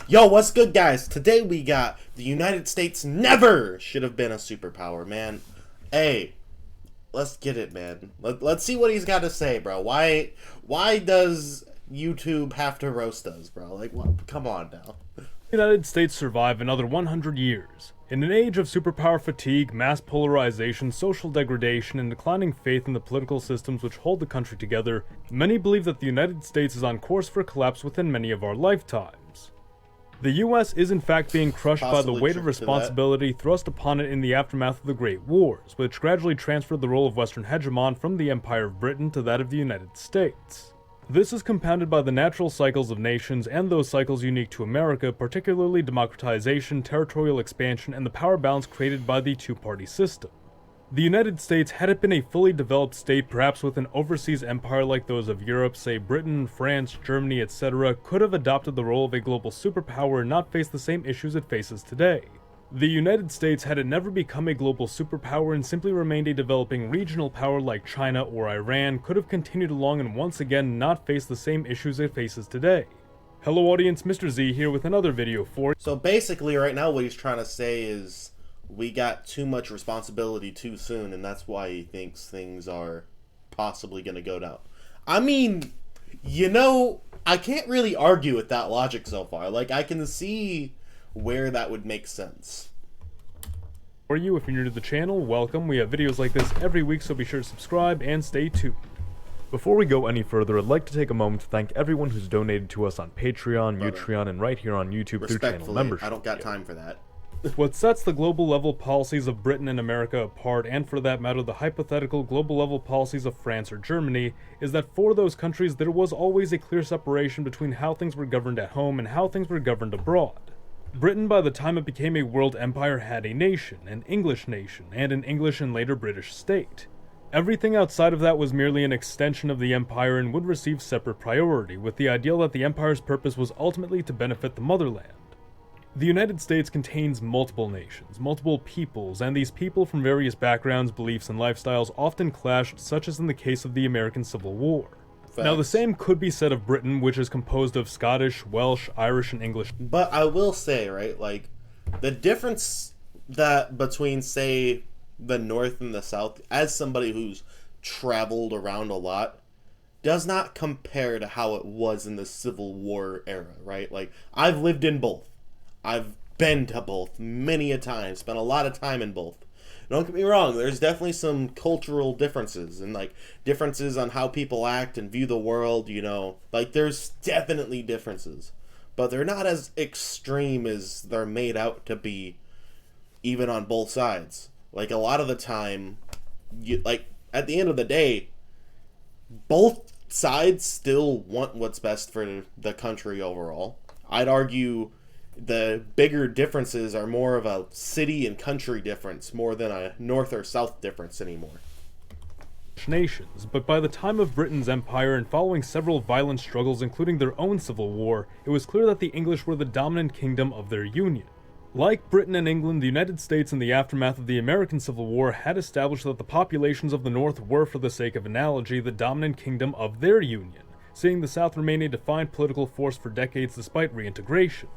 Yo, what's good, guys? Today we got the United States never should have been a superpower, man. Hey, let's get it, man. Let's see what he's got to say, bro. Why does YouTube have to roast us, bro? Like, what? Come on now. The United States survive another 100 years. In an age of superpower fatigue, mass polarization, social degradation, and declining faith in the political systems which hold the country together, many believe that the United States is on course for collapse within many of our lifetimes. The US is in fact being crushed by the weight of responsibility thrust upon it in the aftermath of the Great Wars, which gradually transferred the role of Western hegemon from the Empire of Britain to that of the United States. This is compounded by the natural cycles of nations and those cycles unique to America, particularly democratization, territorial expansion, and the power balance created by the two-party system. The United States, had it been a fully developed state, perhaps with an overseas empire like those of Europe, say Britain, France, Germany, etc., could have adopted the role of a global superpower and not face the same issues it faces today. The United States, had it never become a global superpower and simply remained a developing regional power like China or Iran, could have continued along and once again not face the same issues it faces today. Hello audience, Mr. Z here with another video for you. So basically, right now what he's trying to say is we got too much responsibility too soon, and that's why he thinks things are possibly going to go down. I mean, I can't really argue with that logic so far. Like, I can see where that would make sense. For you, if you're new to the channel, welcome. We have videos like this every week, so be sure to subscribe and stay tuned. Before we go any further, I'd like to take a moment to thank everyone who's donated to us on Patreon, Utreon, and right here on YouTube through channel membership. I don't got time for that. What sets the global level policies of Britain and America apart, and for that matter the hypothetical global level policies of France or Germany, is that for those countries there was always a clear separation between how things were governed at home and how things were governed abroad. Britain, by the time it became a world empire, had a nation, an English nation, and an English and later British state. Everything outside of that was merely an extension of the empire and would receive separate priority, with the ideal that the empire's purpose was ultimately to benefit the motherland. The United States contains multiple nations, multiple peoples, and these people from various backgrounds, beliefs, and lifestyles often clashed, such as in the case of the American Civil War. Facts. Now, the same could be said of Britain, which is composed of Scottish, Welsh, Irish, and English. But I will say, right, like, the difference that between, say, the North and the South, as somebody who's traveled around a lot, does not compare to how it was in the Civil War era, right? Like, I've lived in both. I've been to both many a time, spent a lot of time in both. Don't get me wrong, there's definitely some cultural differences and like differences on how people act and view the world, like there's definitely differences, but they're not as extreme as they're made out to be, even on both sides. Like a lot of the time, at the end of the day, both sides still want what's best for the country overall. I'd argue the bigger differences are more of a city and country difference more than a north or south difference anymore. Nations, but by the time of Britain's empire and following several violent struggles including their own civil war, it was clear that the English were the dominant kingdom of their union. Like Britain and England, the United States in the aftermath of the American Civil War had established that the populations of the North were, for the sake of analogy, the dominant kingdom of their union, seeing the South remain a defined political force for decades despite reintegration.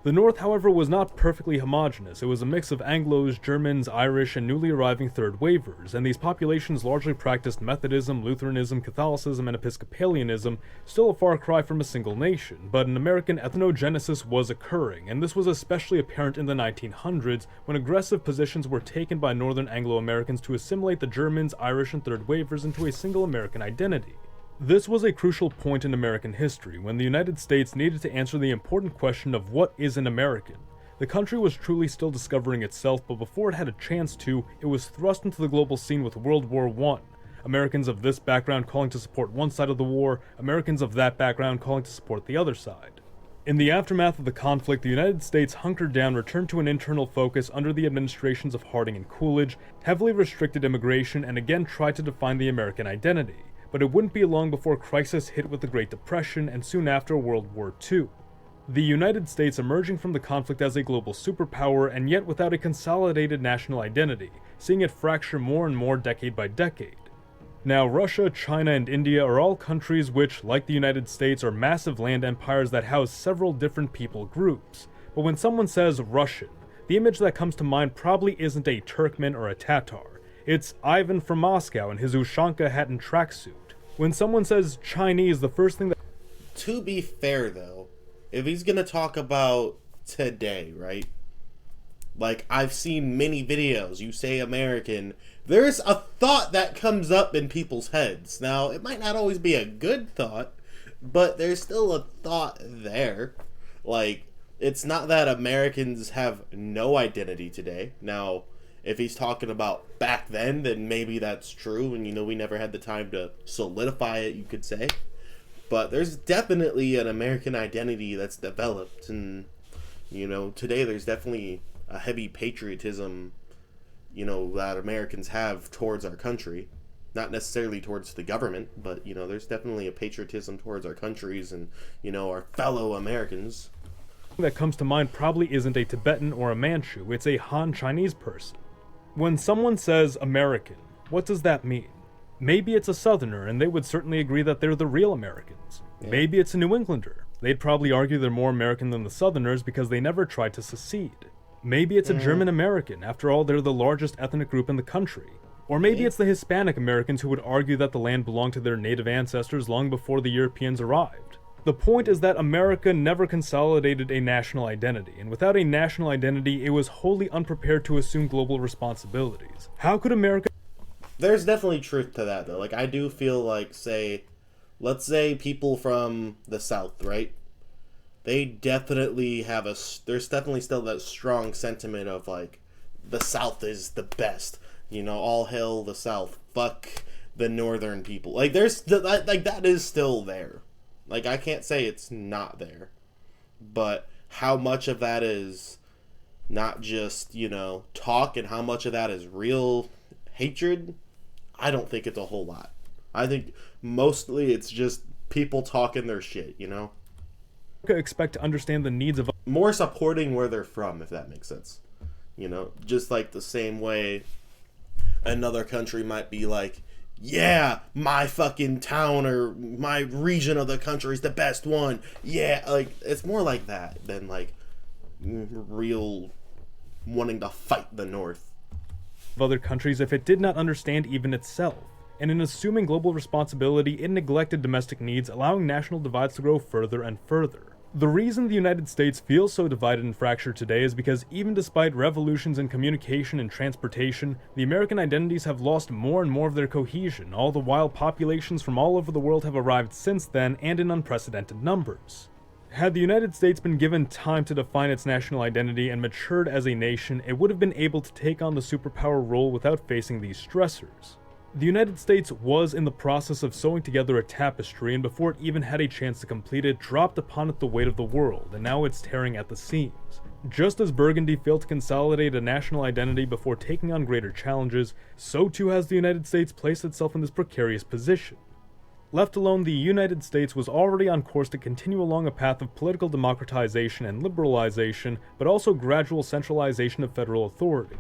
The North, however, was not perfectly homogeneous. It was a mix of Anglos, Germans, Irish, and newly arriving third wavers, and these populations largely practiced Methodism, Lutheranism, Catholicism, and Episcopalianism, still a far cry from a single nation, but an American ethnogenesis was occurring, and this was especially apparent in the 1900s, when aggressive positions were taken by Northern Anglo-Americans to assimilate the Germans, Irish, and third wavers into a single American identity. This was a crucial point in American history, when the United States needed to answer the important question of what is an American. The country was truly still discovering itself, but before it had a chance to, it was thrust into the global scene with World War I. Americans of this background calling to support one side of the war, Americans of that background calling to support the other side. In the aftermath of the conflict, the United States hunkered down, returned to an internal focus under the administrations of Harding and Coolidge, heavily restricted immigration, and again tried to define the American identity. But it wouldn't be long before crisis hit with the Great Depression and soon after World War II. The United States emerging from the conflict as a global superpower and yet without a consolidated national identity, seeing it fracture more and more decade by decade. Now, Russia, China, and India are all countries which, like the United States, are massive land empires that house several different people groups. But when someone says Russian, the image that comes to mind probably isn't a Turkmen or a Tatar. It's Ivan from Moscow in his Ushanka hat and tracksuit. When someone says Chinese, the first thing that... To be fair, though, if he's gonna talk about today, right? Like, I've seen many videos, you say American, there's a thought that comes up in people's heads. Now, it might not always be a good thought, but there's still a thought there. Like, it's not that Americans have no identity today. Now, if he's talking about back then maybe that's true, and, you know, we never had the time to solidify it, you could say. But there's definitely an American identity that's developed, and, you know, today there's definitely a heavy patriotism, you know, that Americans have towards our country. Not necessarily towards the government, but, you know, there's definitely a patriotism towards our countries and, you know, our fellow Americans. that comes to mind probably isn't a Tibetan or a Manchu, it's a Han Chinese person. When someone says American, what does that mean? Maybe it's a Southerner, and they would certainly agree that they're the real Americans. Yeah. Maybe it's a New Englander. They'd probably argue they're more American than the Southerners because they never tried to secede. Maybe it's a German American, after all they're the largest ethnic group in the country. Or maybe it's the Hispanic Americans who would argue that the land belonged to their native ancestors long before the Europeans arrived. The point is that America never consolidated a national identity, and without a national identity, it was wholly unprepared to assume global responsibilities. How could America... There's definitely truth to that, though. Like, I do feel like, let's say people from the South, right? They definitely have there's definitely still that strong sentiment of, like, the South is the best. You know, all hail the South. Fuck the Northern people. Like, that is still there. Like, I can't say it's not there. But how much of that is not just, you know, talk, and how much of that is real hatred, I don't think it's a whole lot. I think mostly it's just people talking their shit, you know? Expect to understand the needs of... More supporting where they're from, if that makes sense. You know, just like the same way another country might be like, yeah, my fucking town or my region of the country is the best one. Yeah, like, it's more like that than, like, real wanting to fight the North. Of other countries if it did not understand even itself. And in assuming global responsibility, it neglected domestic needs, allowing national divides to grow further and further. The reason the United States feels so divided and fractured today is because even despite revolutions in communication and transportation, the American identities have lost more and more of their cohesion, all the while populations from all over the world have arrived since then and in unprecedented numbers. Had the United States been given time to define its national identity and matured as a nation, it would have been able to take on the superpower role without facing these stressors. The United States was in the process of sewing together a tapestry, and before it even had a chance to complete it, dropped upon it the weight of the world, and now it's tearing at the seams. Just as Burgundy failed to consolidate a national identity before taking on greater challenges, so too has the United States placed itself in this precarious position. Left alone, the United States was already on course to continue along a path of political democratization and liberalization, but also gradual centralization of federal authority.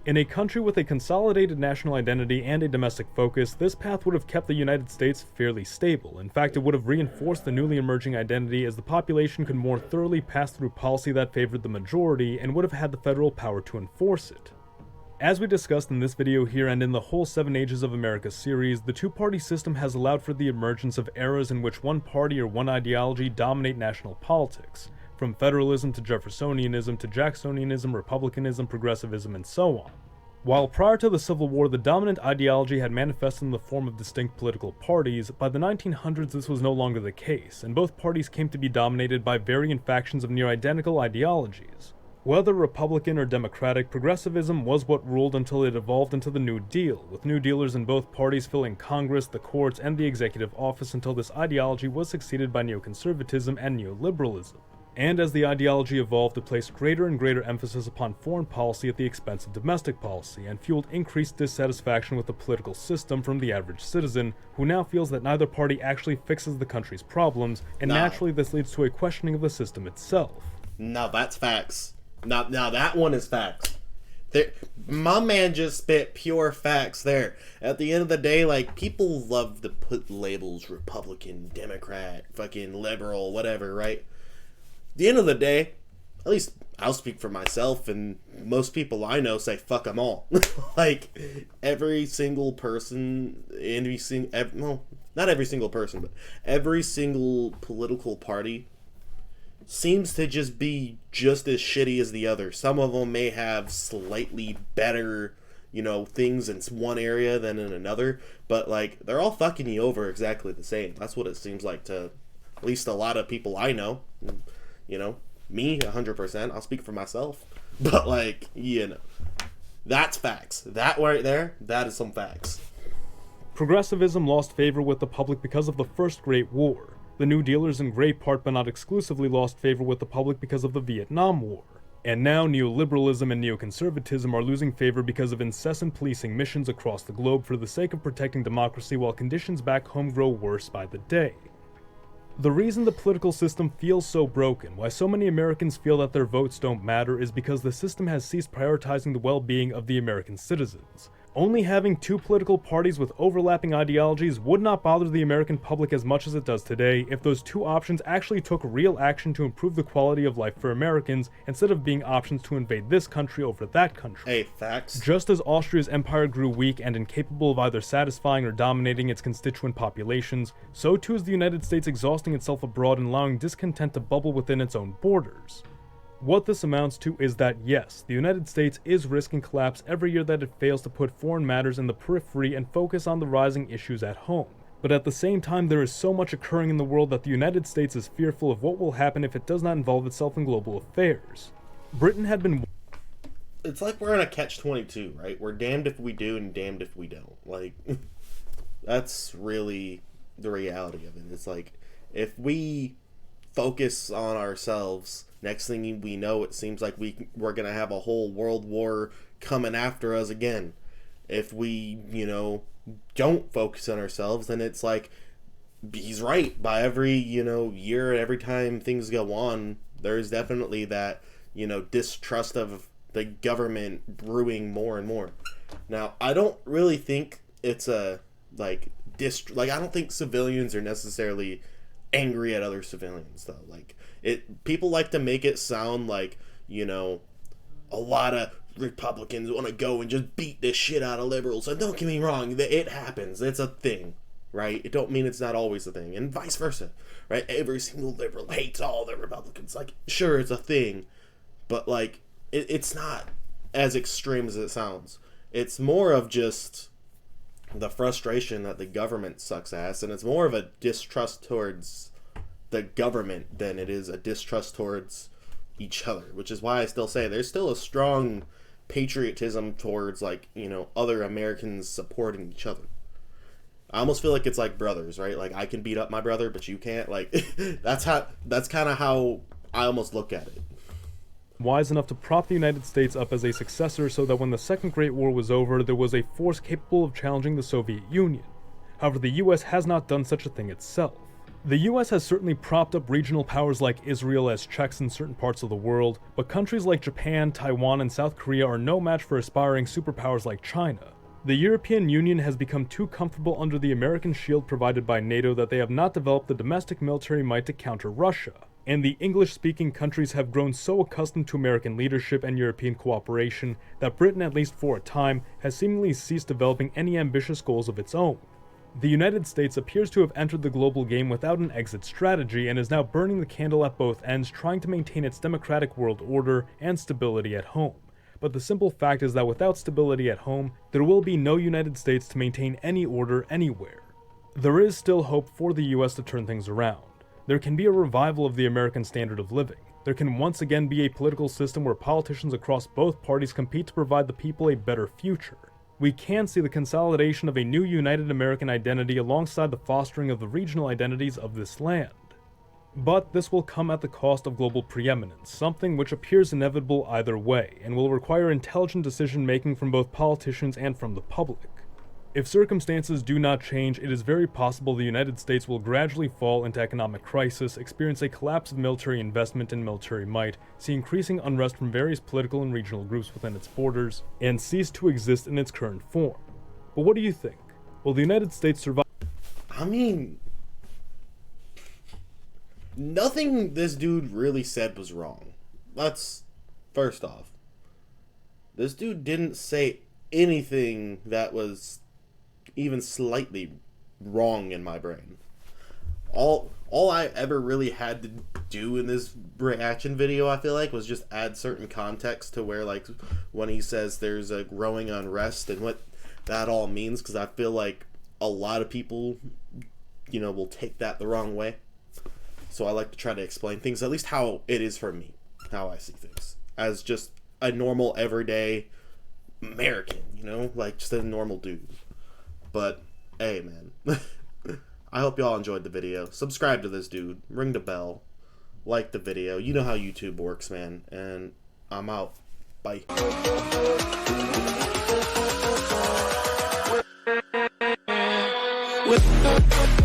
In a country with a consolidated national identity and a domestic focus, this path would have kept the United States fairly stable. In fact, it would have reinforced the newly emerging identity as the population could more thoroughly pass through policy that favored the majority and would have had the federal power to enforce it. As we discussed in this video here and in the whole 7 Ages of America series, the two-party system has allowed for the emergence of eras in which one party or one ideology dominate national politics. From federalism to Jeffersonianism to Jacksonianism, republicanism, progressivism, and so on. While prior to the Civil War, the dominant ideology had manifested in the form of distinct political parties, by the 1900s this was no longer the case, and both parties came to be dominated by varying factions of near-identical ideologies. Whether Republican or Democratic, progressivism was what ruled until it evolved into the New Deal, with New Dealers in both parties filling Congress, the courts, and the executive office until this ideology was succeeded by neoconservatism and neoliberalism. And as the ideology evolved, it placed greater and greater emphasis upon foreign policy at the expense of domestic policy, and fueled increased dissatisfaction with the political system from the average citizen, who now feels that neither party actually fixes the country's problems, and naturally this leads to a questioning of the system itself. Now that's facts. Now that one is facts. There, my man just spit pure facts there. At the end of the day, like, people love to put labels: Republican, Democrat, fucking liberal, whatever, right? At the end of the day, at least I'll speak for myself, and most people I know say fuck them all. Like, every single person, well, not every single person, but every single political party seems to just be just as shitty as the other. Some of them may have slightly better, things in one area than in another, but, like, they're all fucking you over exactly the same. That's what it seems like to at least a lot of people I know. Me, 100%. I'll speak for myself. But, like, that's facts. That right there, that is some facts. Progressivism lost favor with the public because of the First Great War. The New Dealers in great part but not exclusively lost favor with the public because of the Vietnam War. And now neoliberalism and neoconservatism are losing favor because of incessant policing missions across the globe for the sake of protecting democracy while conditions back home grow worse by the day. The reason the political system feels so broken, why so many Americans feel that their votes don't matter, is because the system has ceased prioritizing the well-being of the American citizens. Only having two political parties with overlapping ideologies would not bother the American public as much as it does today if those two options actually took real action to improve the quality of life for Americans instead of being options to invade this country over that country. Hey, facts. Just as Austria's empire grew weak and incapable of either satisfying or dominating its constituent populations, so too is the United States exhausting itself abroad and allowing discontent to bubble within its own borders. What this amounts to is that yes, the United States is risking collapse every year that it fails to put foreign matters in the periphery and focus on the rising issues at home. But at the same time, there is so much occurring in the world that the United States is fearful of what will happen if it does not involve itself in global affairs. Britain had been... It's like we're in a catch-22, right? We're damned if we do and damned if we don't. Like, that's really the reality of it. It's like, if we focus on ourselves, next thing we know, it seems like we're going to have a whole world war coming after us again. If we, don't focus on ourselves, then it's like, he's right. By every, year, every time things go on, there's definitely that, distrust of the government brewing more and more. Now, I don't really think it's a, I don't think civilians are necessarily angry at other civilians, though. Like, people like to make it sound like, a lot of Republicans want to go and just beat the shit out of liberals. And don't get me wrong, it happens. It's a thing, right? It don't mean it's not always a thing, and vice versa, right? Every single liberal hates all the Republicans. Like, sure, it's a thing, but, like, it's not as extreme as it sounds. It's more of just the frustration that the government sucks ass, and it's more of a distrust towards the government than it is a distrust towards each other, which is why I still say there's still a strong patriotism towards, other Americans supporting each other. I almost feel like it's like brothers, right? Like, I can beat up my brother, but you can't. Like, that's kind of how I almost look at it. Wise enough to prop the United States up as a successor so that when the Second Great War was over, there was a force capable of challenging the Soviet Union. However, the US has not done such a thing itself. The US has certainly propped up regional powers like Israel as checks in certain parts of the world, but countries like Japan, Taiwan, and South Korea are no match for aspiring superpowers like China. The European Union has become too comfortable under the American shield provided by NATO that they have not developed the domestic military might to counter Russia. And the English-speaking countries have grown so accustomed to American leadership and European cooperation that Britain, at least for a time, has seemingly ceased developing any ambitious goals of its own. The United States appears to have entered the global game without an exit strategy and is now burning the candle at both ends, trying to maintain its democratic world order and stability at home. But the simple fact is that without stability at home, there will be no United States to maintain any order anywhere. There is still hope for the US to turn things around. There can be a revival of the American standard of living. There can once again be a political system where politicians across both parties compete to provide the people a better future. We can see the consolidation of a new united American identity alongside the fostering of the regional identities of this land. But this will come at the cost of global preeminence, something which appears inevitable either way, and will require intelligent decision-making from both politicians and from the public. If circumstances do not change, it is very possible the United States will gradually fall into economic crisis, experience a collapse of military investment and military might, see increasing unrest from various political and regional groups within its borders, and cease to exist in its current form. But what do you think? Will the United States survive? I mean, nothing this dude really said was wrong. That's first off. This dude didn't say anything that was even slightly wrong in my brain. All I ever really had to do in this reaction video, I feel like, was just add certain context to where, like, when he says there's a growing unrest and what that all means, because I feel like a lot of people, you know, will take that the wrong way. So I like to try to explain things, at least how it is for me, how I see things, as just a normal, everyday American, you know, like just a normal dude. But hey, man, I hope y'all enjoyed the video. Subscribe to this dude, ring the bell, like the video. You know how YouTube works, man. And I'm out. Bye. With